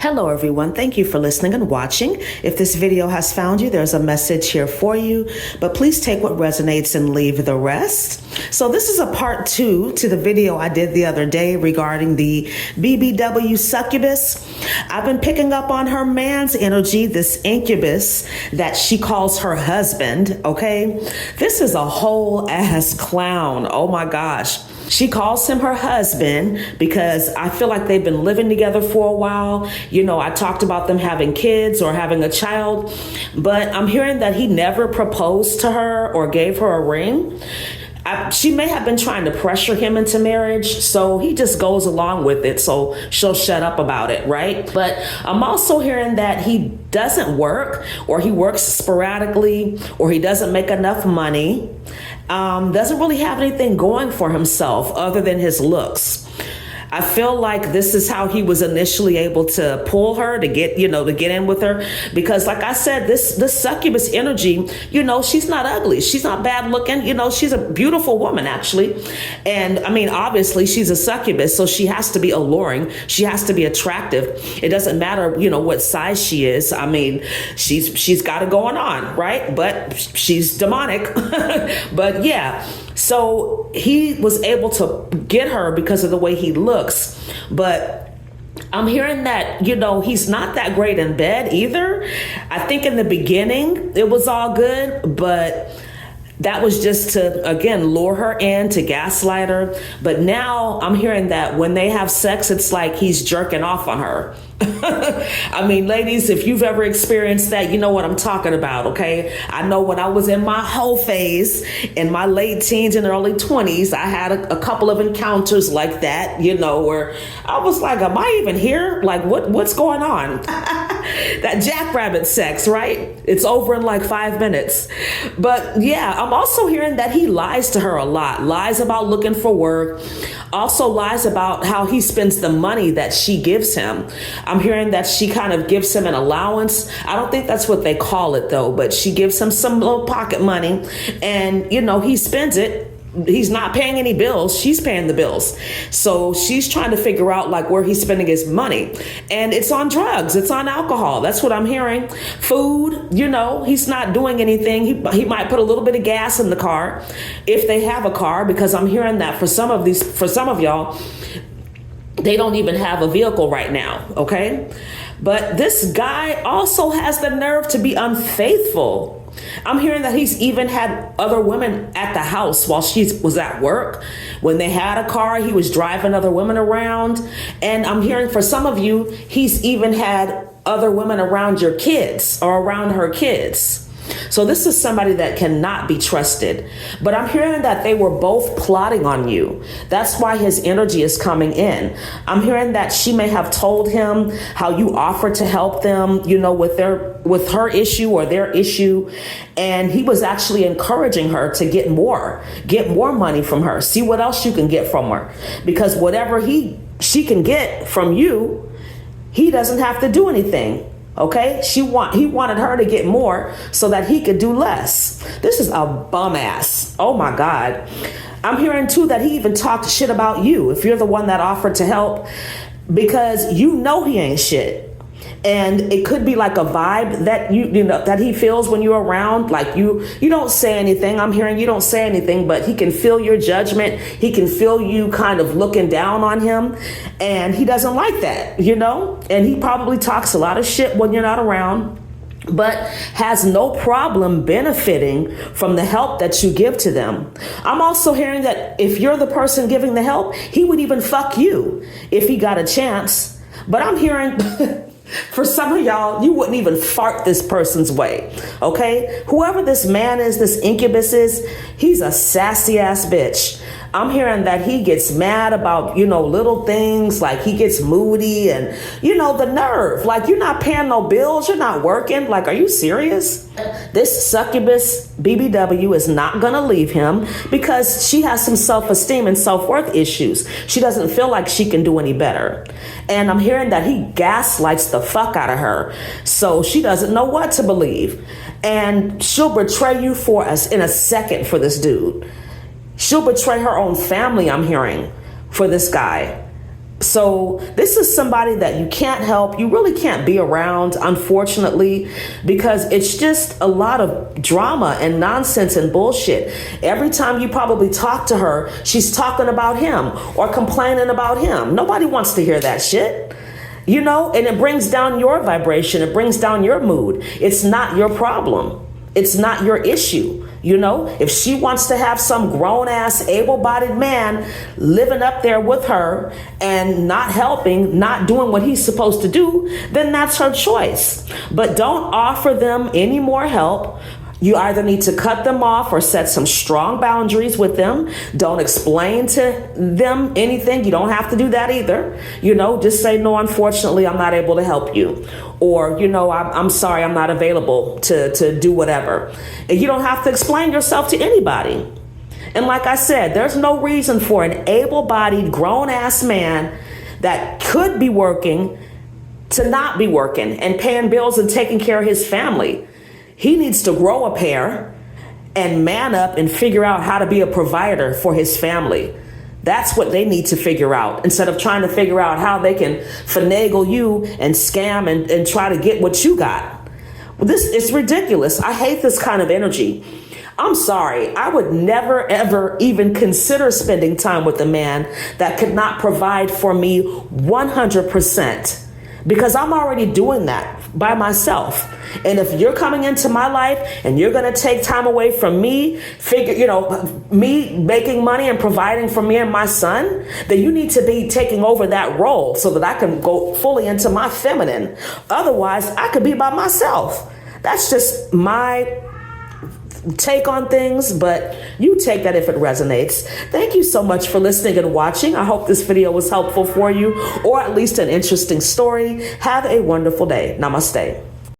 Hello everyone, thank you for listening and watching. If this video has found you, there's a message here for you, but please take what resonates and leave the rest. So this is a part 2 to the video I did the other day regarding the BBW Succubus. I've been picking up on her man's energy, this Incubus that she calls her husband, okay? This is a whole ass clown, oh my gosh. She calls him her husband because I feel like they've been living together for a while. You know, I talked about them having kids or having a child, but I'm hearing that he never proposed to her or gave her a ring. She may have been trying to pressure him into marriage, so he just goes along with it, so she'll shut up about it, right? But I'm also hearing that he doesn't work, or he works sporadically, or he doesn't make enough money, doesn't really have anything going for himself other than his looks. I feel like this is how he was initially able to pull her to get in with her. Because like I said, this succubus energy, she's not ugly. She's not bad looking. She's a beautiful woman, actually. And I mean, obviously she's a succubus, so she has to be alluring. She has to be attractive. It doesn't matter, what size she is. I mean, she's got it going on, right? But she's demonic. But yeah. So he was able to get her because of the way he looks. But I'm hearing that, he's not that great in bed either. I think in the beginning it was all good, but that was just to, again, lure her in, to gaslight her. But now I'm hearing that when they have sex, it's like he's jerking off on her. I mean, ladies, if you've ever experienced that, you know what I'm talking about, okay? I know when I was in my whole phase, in my late teens and early 20s, I had a couple of encounters like that, where I was like, am I even here? Like, what's going on? That jackrabbit sex, right? It's over in like 5 minutes. But yeah, I'm also hearing that he lies to her a lot, lies about looking for work, also lies about how he spends the money that she gives him. I'm hearing that she kind of gives him an allowance. I don't think that's what they call it though, but she gives him some little pocket money and, he spends it. He's not paying any bills. She's paying the bills. So she's trying to figure out like where he's spending his money. And it's on drugs. It's on alcohol. That's what I'm hearing. Food, he's not doing anything. He might put a little bit of gas in the car if they have a car, because I'm hearing that for some of y'all, they don't even have a vehicle right now. Okay. But this guy also has the nerve to be unfaithful. I'm hearing that he's even had other women at the house while she was at work. When they had a car, he was driving other women around. And I'm hearing for some of you, he's even had other women around your kids or around her kids. So this is somebody that cannot be trusted. But I'm hearing that they were both plotting on you. That's why his energy is coming in. I'm hearing that she may have told him how you offered to help them, with her issue or their issue. And he was actually encouraging her to get more money from her. See what else you can get from her. Because whatever she can get from you, he doesn't have to do anything. Okay, he wanted her to get more so that he could do less. This is a bum ass. Oh my God. I'm hearing too that he even talked shit about you if you're the one that offered to help, because he ain't shit. And it could be like a vibe that that he feels when you're around. Like you don't say anything. I'm hearing you don't say anything, but he can feel your judgment. He can feel you kind of looking down on him, and he doesn't like that, and he probably talks a lot of shit when you're not around, but has no problem benefiting from the help that you give to them. I'm also hearing that if you're the person giving the help, he would even fuck you if he got a chance. But I'm hearing for some of y'all, you wouldn't even fart this person's way, okay? Whoever this man is, this Incubus is, he's a sassy ass bitch. I'm hearing that he gets mad about, little things, like he gets moody and, the nerve. Like, you're not paying no bills, you're not working. Like, are you serious? This succubus BBW is not going to leave him because she has some self-esteem and self-worth issues. She doesn't feel like she can do any better. And I'm hearing that he gaslights the fuck out of her. So she doesn't know what to believe. And she'll betray you in a second for this dude. She'll betray her own family, I'm hearing, for this guy. So this is somebody that you can't help. You really can't be around, unfortunately, because it's just a lot of drama and nonsense and bullshit. Every time you probably talk to her, she's talking about him or complaining about him. Nobody wants to hear that shit. You know, and it brings down your vibration. It brings down your mood. It's not your problem. It's not your issue. You know, if she wants to have some grown ass, able-bodied man living up there with her and not helping, not doing what he's supposed to do, then that's her choice. But don't offer them any more help. You either need to cut them off or set some strong boundaries with them. Don't explain to them anything. You don't have to do that either. You know, just say, no, unfortunately, I'm not able to help you. Or, you know, I'm sorry, I'm not available to do whatever. And you don't have to explain yourself to anybody. And like I said, there's no reason for an able-bodied, grown-ass man that could be working to not be working and paying bills and taking care of his family. He needs to grow a pair and man up and figure out how to be a provider for his family. That's what they need to figure out, instead of trying to figure out how they can finagle you and scam and try to get what you got. This is ridiculous. I hate this kind of energy. I'm sorry. I would never, ever even consider spending time with a man that could not provide for me 100%. Because I'm already doing that by myself. And if you're coming into my life and you're going to take time away from me, me making money and providing for me and my son, then you need to be taking over that role so that I can go fully into my feminine. Otherwise, I could be by myself. That's just my take on things, but you take that if it resonates. Thank you so much for listening and watching. I hope this video was helpful for you, or at least an interesting story. Have a wonderful day. Namaste.